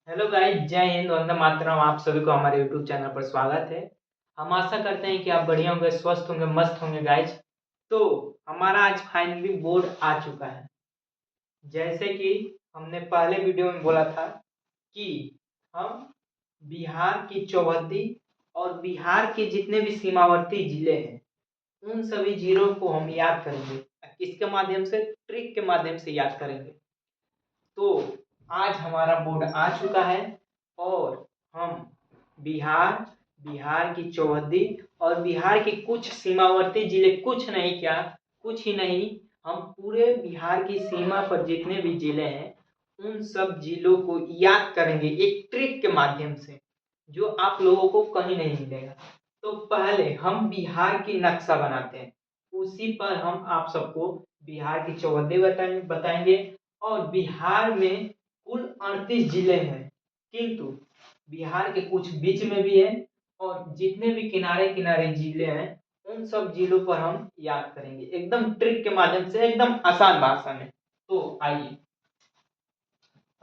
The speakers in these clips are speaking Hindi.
हेलो गाइस, जय हिंद, वंदे मातरम। आप सभी को हमारे यूट्यूब चैनल पर स्वागत है। हम आशा करते हैं कि आप बढ़िया होंगे, स्वस्थ होंगे, मस्त होंगे गाइस। तो हमारा आज फाइनली बोर्ड आ चुका है। जैसे कि हमने पहले वीडियो में बोला था कि हम बिहार की चौहद्दी और बिहार के जितने भी सीमावर्ती जिले हैं उन सभी जिलों को हम याद करेंगे। किसके माध्यम से? ट्रिक के माध्यम से याद करेंगे। तो आज हमारा बोर्ड आ चुका है और हम बिहार, बिहार की चौहद्दी और बिहार के कुछ सीमावर्ती जिले, कुछ नहीं क्या, कुछ ही नहीं, हम पूरे बिहार की सीमा पर जितने भी जिले हैं उन सब जिलों को याद करेंगे एक ट्रिक के माध्यम से, जो आप लोगों को कहीं नहीं मिलेगा। तो पहले हम बिहार की नक्शा बनाते हैं, उसी पर हम आप सबको बिहार की चौहद्दी बताएंगे। और बिहार में कुल 38 जिले हैं, किंतु बिहार के कुछ बीच में भी है और जितने भी किनारे किनारे जिले हैं उन सब जिलों पर हम याद करेंगे एकदम ट्रिक के माध्यम से, एकदम आसान भाषा में। तो आइए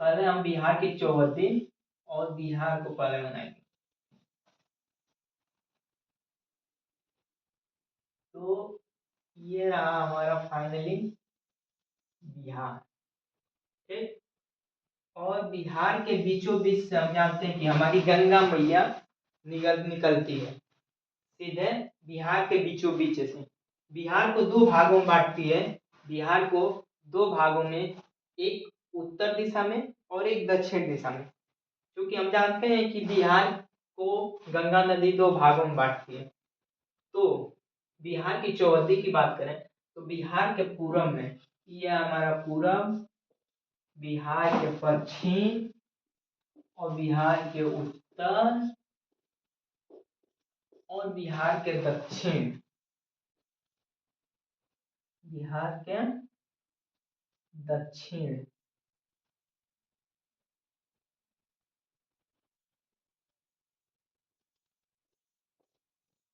पहले हम बिहार की चौहद्दी और बिहार को पहले बनाएंगे। तो ये रहा हमारा फाइनली बिहार। ठीक। और बिहार के बीचों बीच से हम जानते हैं कि हमारी गंगा मैया निकलती है सीधे बिहार के बीचों बीच से। बिहार को दो भागों में बांटती है। बिहार को दो भागों में, एक उत्तर दिशा में और एक दक्षिण दिशा में। क्योंकि हम जानते हैं कि बिहार को गंगा नदी दो भागों में बांटती है। तो बिहार की चौहद्दी की बात करें तो बिहार के पूरब में, यह हमारा पूरब, बिहार के पश्चिम और बिहार के उत्तर और बिहार के दक्षिण, बिहार के दक्षिण,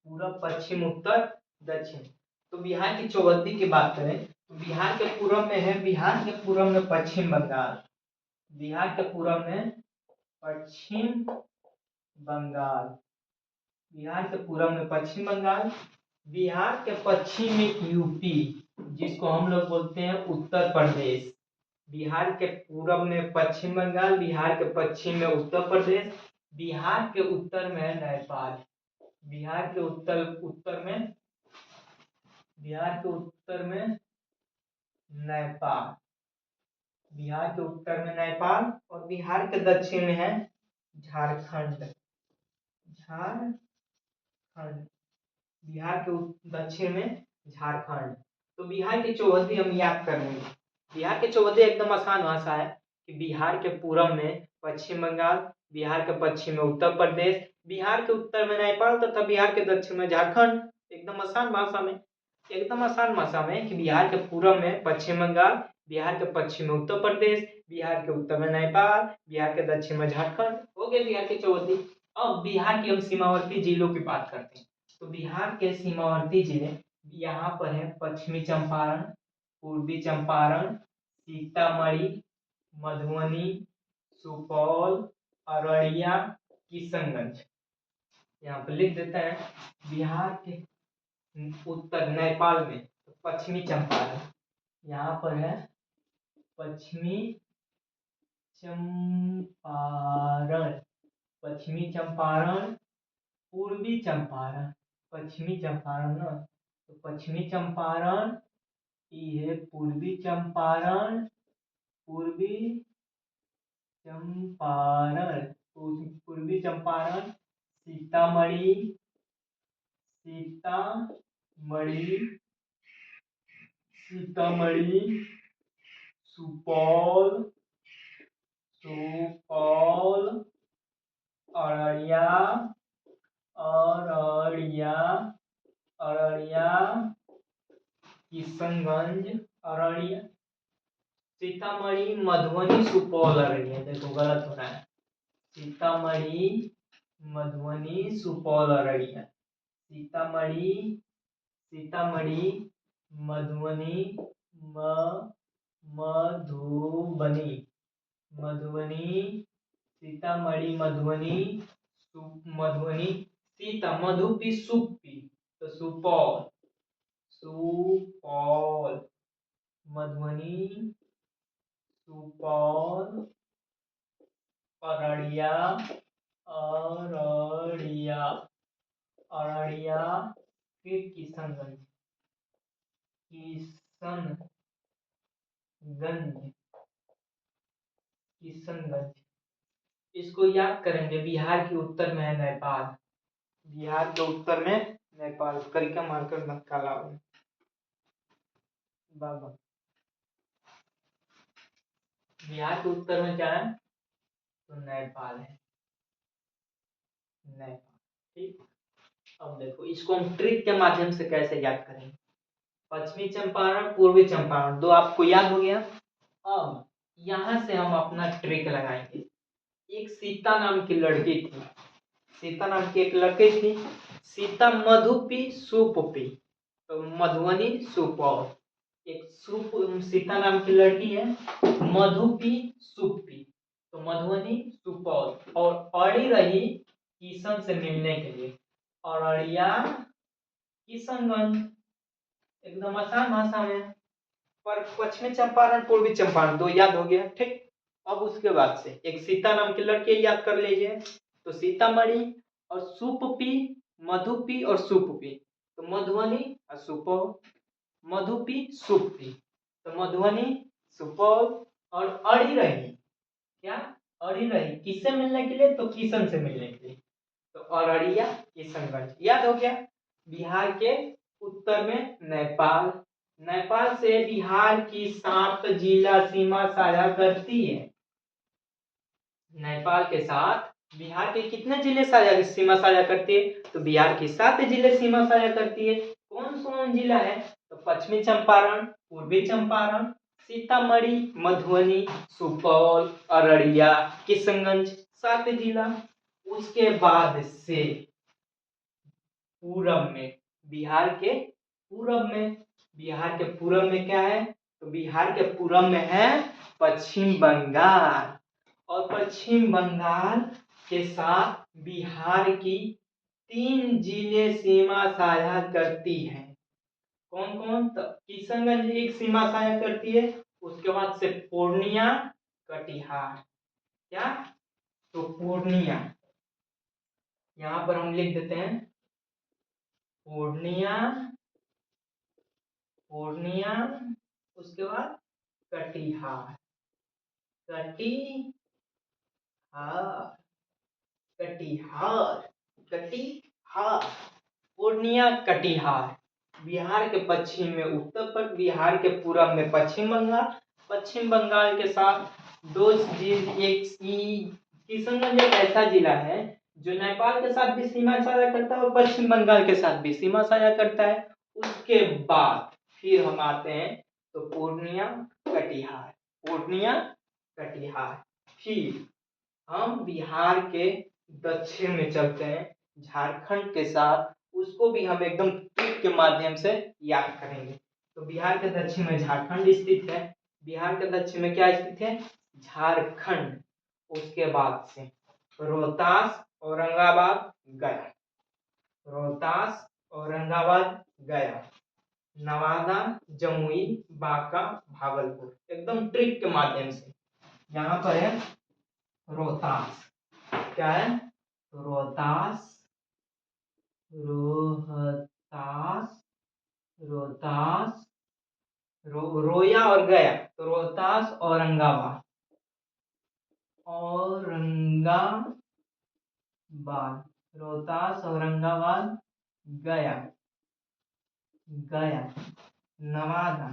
पूरब, पश्चिम, उत्तर, दक्षिण। तो बिहार की चौहद्दी की बात करें तो बिहार के पूरब में है, बिहार के पूरब में पश्चिम बंगाल, बिहार के पूरब में पश्चिम बंगाल, बिहार के पूरब में पश्चिम बंगाल, बिहार के पश्चिम में यूपी, जिसको हम लोग बोलते हैं उत्तर प्रदेश। बिहार के पूरब में पश्चिम बंगाल, बिहार के पश्चिम में उत्तर प्रदेश, बिहार के उत्तर में है नेपाल, बिहार के उत्तर उत्तर में, बिहार के उत्तर में नेपाल, बिहार के उत्तर में नेपाल और बिहार के दक्षिण में है झारखंड, झारखंड, बिहार के दक्षिण में झारखंड। तो बिहार की चौहद्दी हम याद करेंगे। बिहार की चौहद्दी एकदम आसान भाषा है कि बिहार के पूरब में पश्चिम बंगाल, बिहार के पश्चिम में उत्तर प्रदेश, बिहार के उत्तर में नेपाल तथा बिहार के दक्षिण में झारखंड। एकदम आसान भाषा में, एकदम आसान भाषा में कि बिहार के पूरब में पश्चिम बंगाल, बिहार के पश्चिम में उत्तर प्रदेश, बिहार के उत्तर में नेपाल, बिहार के दक्षिण में झारखंड। हो गया बिहार की चौहद्दी। अब बिहार की हम सीमावर्ती जिलों की बात करते हैं। तो बिहार के सीमावर्ती जिले यहाँ पर है पश्चिमी चंपारण, पूर्वी चंपारण, सीतामढ़ी, मधुबनी, सुपौल, अररिया, किशनगंज। यहाँ पर लिख देते हैं। बिहार के उत्तर नेपाल में तो पश्चिमी चंपारण, यहाँ पर है पश्चिमी चंपारण, पश्चिमी चंपारण, पूर्वी चंपारण, पश्चिमी चंपारण ना, तो पश्चिमी चंपारण, ये पूर्वी चंपारण, पूर्वी चंपारण, पूर्वी चंपारण, सीतामढ़ी, सीतामढ़ी, सीतामढ़ी, सुपौल, सुपौल, अररिया, अररिया, अररिया, किशनगंज, अररिया, सीतामढ़ी, मधुबनी, सुपौल, अररिया। देखो गलत हो रहा है। सीतामढ़ी, मधुबनी, सुपौल, अररिया, सीतामढ़ी, सीतामढ़ी, मधुबनी, म मधुबनी, मधुबनी, सीतामढ़ी, मधुबनी, मधुबनी, सीता, मधुपी, सुपी, तो सुपौल, सुपौल, मधुबनी, सुपौल, अररिया, अररिया, अररिया, फिर किशनगंज, किशनगंज, किशनगंज। इसको याद करेंगे। बिहार के उत्तर में है नेपाल, बिहार के उत्तर में नेपाल। करिका मार्कर मत काला बाबा। बिहार के उत्तर में क्या है? तो नेपाल है, नेपाल। ठीक। अब देखो इसको हम ट्रिक के माध्यम से कैसे याद करेंगे। पश्चिमी चंपारण, पूर्वी चंपारण, दो आपको याद हो गया। अब यहां से हम अपना ट्रिक लगाएंगे। एक सीता नाम की लड़की थी, सीता नाम की एक लड़की थी। सीता मधुपी सुपपी, तो मधुबनी सुपौल। एक सुप, सीता नाम की लड़की है, मधुपी सुपी, तो मधुबनी सुपौल। और अड़ी रही किशन से मिलने के लिए, अररिया, किशनगंज। एकदम आसान भाषा में। पर पश्चिमी चंपारण, पूर्वी चंपारण, दो याद हो गया। ठीक। अब उसके बाद से एक सीता नाम की लड़की याद कर लीजिए, तो सीतामढ़ी और सुपपी, मधुपी और सुपपी, तो मधुबनी और सुपौल, मधुपी सुपपी, तो मधुबनी सुपौल। और अड़ी रही, क्या? अड़ी रही किससे मिलने के लिए? तो किशन से मिलने के लिए, तो अररिया, किशनगंज। याद हो गया। बिहार के उत्तर में नेपाल, नेपाल से बिहार की 7 जिला सीमा साझा करती है। नेपाल के साथ बिहार के कितने जिले सीमा साझा करती है? तो बिहार की 7 जिले सीमा साझा करती है। कौन कौन जिला है? तो पश्चिमी चंपारण, पूर्वी चंपारण, सीतामढ़ी, मधुबनी, सुपौल, अररिया, किशनगंज, 7 जिला। उसके बाद से पूरब में, बिहार के पूरब में, बिहार के पूरब में क्या है? तो बिहार के पूरब में है पश्चिम बंगाल। और पश्चिम बंगाल के साथ बिहार की 3 जिले सीमा साझा करती है। कौन कौन? तो किशनगंज एक सीमा साझा करती है। उसके बाद से पूर्णिया, कटिहार। क्या? तो पूर्णिया, यहां पर हम लिख देते हैं पूर्णिया, पूर्णिया। उसके बाद कटिहार, कटिहार, कटिहार, कटिहार, पूर्णिया, कटिहार। बिहार के पश्चिम में उत्तर पर, बिहार के पूरब में पश्चिम बंगाल। पश्चिम बंगाल के साथ दो एक किशनगंज एक ऐसा जिला है जो नेपाल के साथ भी सीमा साझा करता है और पश्चिम बंगाल के साथ भी सीमा साझा करता है। उसके बाद फिर हम आते हैं तो पूर्णिया, कटिहार, पूर्णिया, कटिहार। फिर हम बिहार के दक्षिण में चलते हैं, झारखंड के साथ। उसको भी हम एकदम ट्रिक के माध्यम से याद करेंगे। तो बिहार के दक्षिण में झारखंड स्थित है। बिहार के दक्षिण में क्या स्थित है? झारखंड। उसके बाद से रोहतास, औरंगाबाद, गया, रोहतास, औरंगाबाद, गया, नवादा, जमुई, बांका, भागलपुर। एकदम ट्रिक के माध्यम से। यहाँ पर है रोहतास। क्या है? रोहतास, रोहतास, रोहतास, रोया और गया, तो रोहतास, औरंगाबाद, औरंगाबाद, रोहतास, औरंगाबाद, गया, गया, नवादा,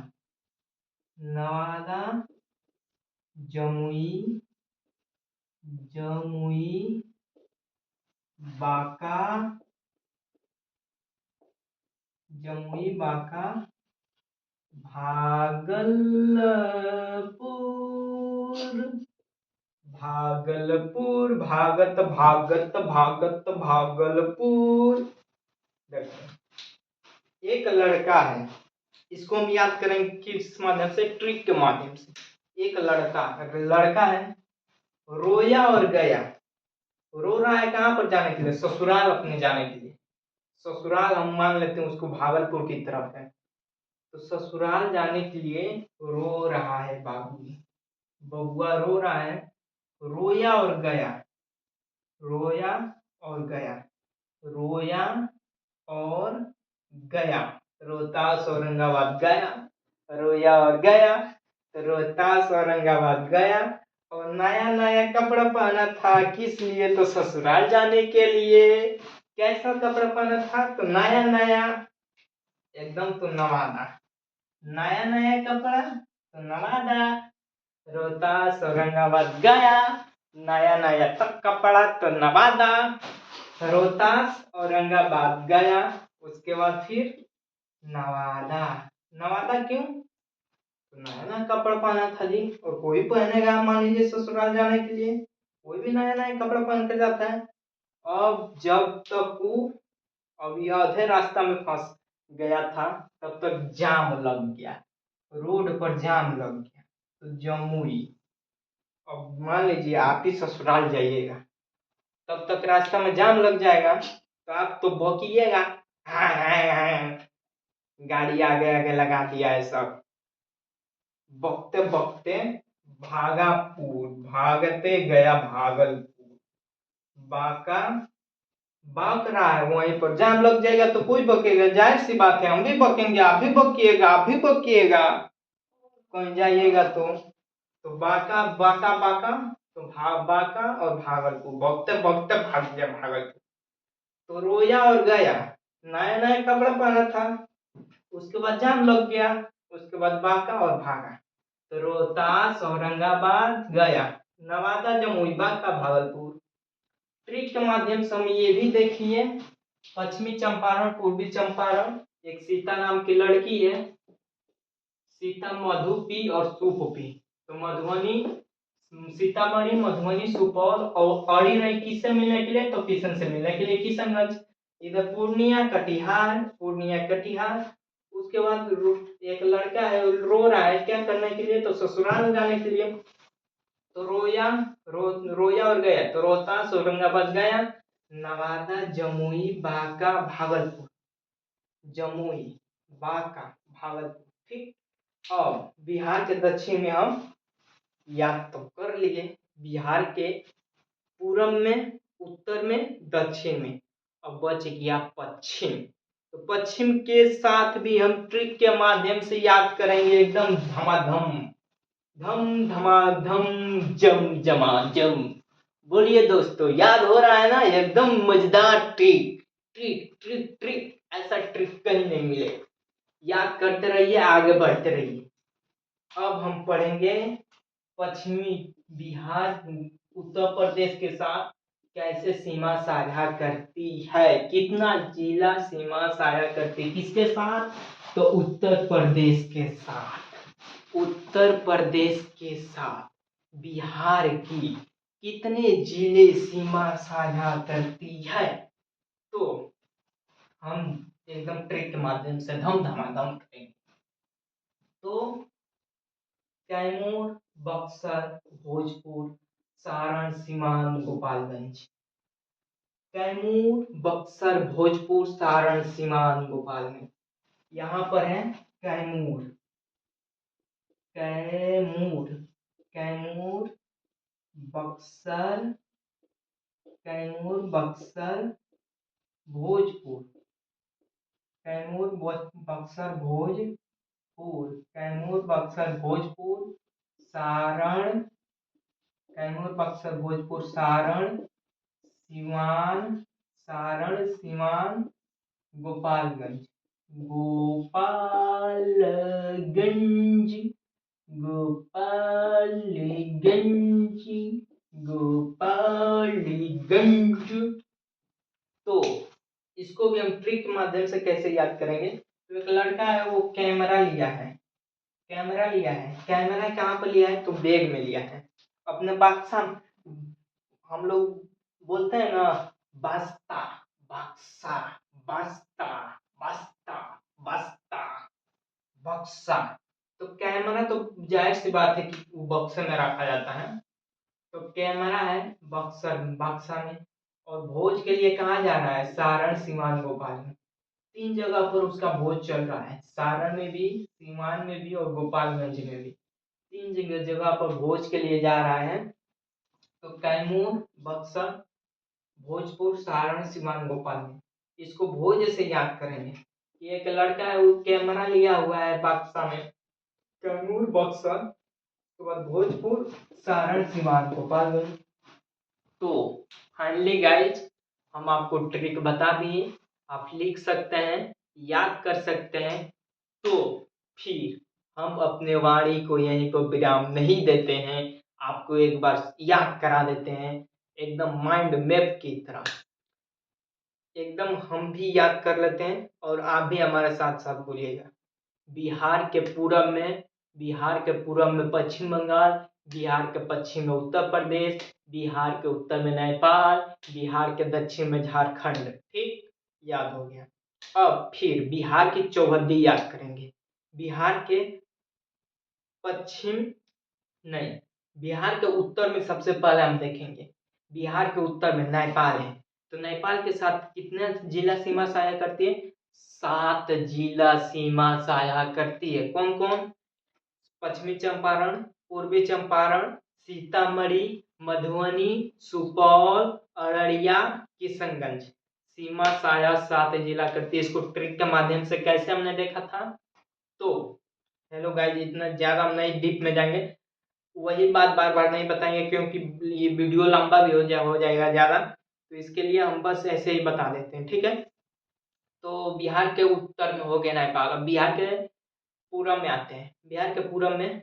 नवादा, जमुई, जमुई, बांका, जमुई, बांका, भागलपुर, भागलपुर, भागत, भागत, भागत, भागलपुर। देखो एक लड़का है, इसको हम याद करेंगे किस माध्यम से? ट्रिक के माध्यम से। एक लड़का, लड़का है, रोया और गया। रो रहा है कहाँ पर जाने के लिए? ससुराल अपने जाने के लिए। ससुराल हम मान लेते हैं उसको भागलपुर की तरफ है, तो ससुराल जाने के लिए रो रहा है बाबू। बबुआ रो रहा है। रोया और गया। रोया और गया। रोया और गया। रोहतास औरंगाबाद गया। रोया और गया। रोहतास औरंगाबाद गया। और नया नया कपड़ा पहना था, किस लिए? तो ससुराल जाने के लिए। कैसा कपड़ा पहना था? तो नया नया, एकदम तो नवादा। नया नया कपड़ा तो नवादा। रोहतास औरंगाबाद गया। नया नया तक कपड़ा तो नवादा। रोहतास औरंगाबाद गया। उसके बाद फिर नवादा। नवादा क्यों? तो नया नया कपड़ा पहना था जी, और कोई पहनेगा मान लीजिए ससुराल जाने के लिए, कोई भी नया नया कपड़ा पहन कर जाता है। अब जब तक वो अभी आधे रास्ता में फंस गया था, तब तक जाम लग गया। रोड पर जाम लग गया, तो जमुई। अब मान लीजिए आप ही ससुराल जाइएगा, तब तक रास्ता में जाम लग जाएगा, तो आप तो बकिएगा, हाँ हाँ हाँ, गाड़ी आगे आगे लगा दिया है सब। बकते बकते भागापुर, भागते गया भागलपुर। बाका, बाक रहा है, वहीं पर जाम लग जाएगा तो कोई बकेगा, जाहिर सी बात है, हम भी बकेंगे, आप भी बकिएगा, आप भी बकिएगा, कहीं जाइएगा तो बाका बाका बाका, तो बाका और भागलपुर, बकते बकते भाग गया भागलपुर। तो रोया और गया, नया नया कपड़ा पहना था, उसके बाद जाम लग गया, उसके बाद बाका और भागा। तो रोहतास औरंगाबाद गया, नवादा जमुई बाका भागलपुर। ट्रिक के माध्यम से हम ये भी देखिए, पश्चिमी चंपारण पूर्वी चंपारण, एक सीता नाम की लड़की है, सीता मधु पी और सुप पी। तो मधुबनी, सीतामढ़ी, मधुबनी, सुपौल और अड़ी रही किससे मिलने के लिए? तो किशन से मिलने के लिए किशनगंज। इधर पूर्णिया कटिहार, पूर्णिया कटिहार। उसके बाद एक लड़का है रो रहा है, क्या करने के लिए? तो ससुराल जाने के लिए। तो रोया और गया, तो रोहतास औरंगाबाद गया, नवादा जमुई बांका भागलपुर। जमुई, बांका, भागलपुर, ठीक। अब बिहार के दक्षिण में हम याद तो कर लिए, बिहार के पूरब में, उत्तर में, दक्षिण में। अब बच गया पश्चिम। तो पश्चिम के साथ भी हम ट्रिक के माध्यम से याद करेंगे, एकदम धमाधम, धम धमाधम, जम जमा जम। बोलिए दोस्तों, याद हो रहा है ना? एकदम मजेदार ट्रिक, ट्रिक ट्रिक ट्रिक, ऐसा ट्रिक कहीं नहीं मिले। याद करते रहिए, आगे बढ़ते रहिए। अब हम पढ़ेंगे पश्चिमी बिहार उत्तर प्रदेश के साथ कैसे सीमा साझा करती है, कितना जिला सीमा साझा करती है, किसके साथ? तो उत्तर प्रदेश के साथ। उत्तर प्रदेश के साथ बिहार की कितने जिले सीमा साझा करती है? तो हम एकदम ट्रिक के माध्यम से धम धमाधम करेंगे। तो कैमूर, बक्सर, भोजपुर, सारण, सीवान, गोपालगंज। कैमूर, बक्सर, भोजपुर, सारण, सीवान, गोपालगंज। यहाँ पर है कैमूर, कैमूर, कैमूर, बक्सर, कैमूर, बक्सर, भोजपुर, कैमूर, बक्सर, भोजपुर, कैमूर, बक्सर, भोजपुर, सारण, कैमूर, बक्सर, भोजपुर, सारण, सिवान, सारण, सिवान, गोपालगंज, गोपालगंज, गोपालगंज, गोपालगंज। तो इसको भी हम ट्रिक के माध्यम से कैसे याद करेंगे? तो एक लड़का है, वो कैमरा लिया है, कैमरा लिया है, कैमरा कहाँ पर लिया है? तो बैग में लिया है, अपने बक्सा। हम लोग बोलते हैं ना, बस्ता, बक्सा, बस्ता, बस्ता, बस्ता, बक्सा। तो कैमरा तो जाहिर सी बात है कि वो बक्से में रखा जाता है, तो कैमरा है बक्सर बक्सा में, और भोज के लिए कहाँ जा रहा है? सारण, सीवान, भोपाल में। 3 जगह पर उसका भोज चल रहा है, सारण में भी, सीवान में भी और गोपालगंज में भी। 3 जगह पर भोज के लिए जा रहा है। तो कैमूर, बक्सर, भोजपुर, सारण, सीवान, गोपाल में। इसको भोज से याद करेंगे कि एक लड़का है, वो कैमरा लिया हुआ है बक्सा में। कैमूर, बक्सर, उसके बाद भोजपुर, सारण, सीवान, गोपालगंज। तो फाइनली गाइज, हम आपको ट्रिक बता दिए, आप लिख सकते हैं, याद कर सकते हैं। तो फिर हम अपने वाणी को यहीं पर विराम नहीं देते हैं, आपको एक बार याद करा देते हैं, एकदम माइंड मैप की तरह। एकदम हम भी याद कर लेते हैं और आप भी हमारे साथ साथ बोलिएगा। बिहार के पूरब में, बिहार के पूरब में पश्चिम बंगाल, बिहार के पश्चिम में उत्तर प्रदेश, बिहार के उत्तर में नेपाल, बिहार के दक्षिण में झारखंड। ठीक, याद हो गया। अब फिर बिहार की चौहद्दी याद करेंगे। बिहार के पश्चिम नहीं, बिहार के उत्तर में सबसे पहले हम देखेंगे। बिहार के उत्तर में नेपाल है, तो नेपाल के साथ कितने जिला सीमा साझा करती है? 7 जिला सीमा साझा करती है। कौन कौन? पश्चिमी चंपारण, पूर्वी चंपारण, सीतामढ़ी, मधुबनी, सुपौल, अररिया, किशनगंज। सीमा साझा 7 जिला करती है। इसको ट्रिक के माध्यम से कैसे हमने देखा था? तो हेलो गाइस, इतना ज्यादा हम नहीं डीप में जाएंगे, वही बात बार बार नहीं बताएंगे क्योंकि ये वीडियो लंबा भी हो जाएगा ज्यादा, तो इसके लिए हम बस ऐसे ही बता देते हैं, ठीक है। तो बिहार के उत्तर में हो गया नेपाल। अब बिहार के पूरब में आते हैं। बिहार के पूरब में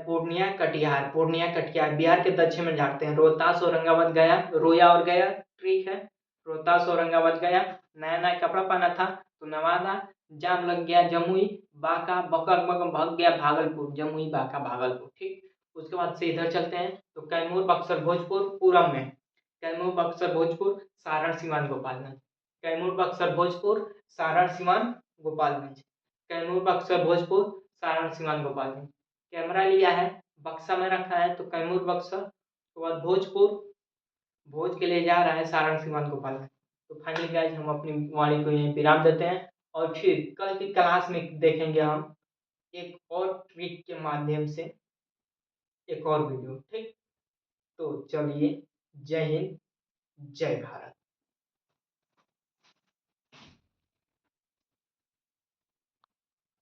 पूर्णिया, कटिहार, पूर्णिया, कटिहार। बिहार के दक्षिण में जाते हैं, रोहतास, औरंगाबाद, गया, रोया और गया। ठीक है, रोहतास, औरंगाबाद, गया। नया नया कपड़ा पहना था तो नवादा। जाम लग गया, जमुई, बांका, बकर बगम भाग गया, भागलपुर, जमुई, बांका, भागलपुर। ठीक, उसके बाद से इधर चलते हैं तो कैमूर, बक्सर, भोजपुर पूरब में। कैमूर, बक्सर, भोजपुर, सारण, सीवान, गोपालगंज। कैमूर, बक्सर, भोजपुर, सारण, सीवान, गोपालगंज। कैमूर, बक्सर, भोजपुर, सारण, सीवान, गोपालगंज। कैमरा लिया है, बक्सा में रखा है, तो कैमूर, बक्सर, उसके बाद भोजपुर, भोज के लिए जा रहा है, सारण, सीवान, गोपालगंज। तो फाइनली गाइज, हम अपनी वाणी को यहीं विराम देते हैं और फिर कल की क्लास में देखेंगे हम एक और ट्रिक के माध्यम से एक और वीडियो। ठीक, तो चलिए, जय हिंद, जय भारत।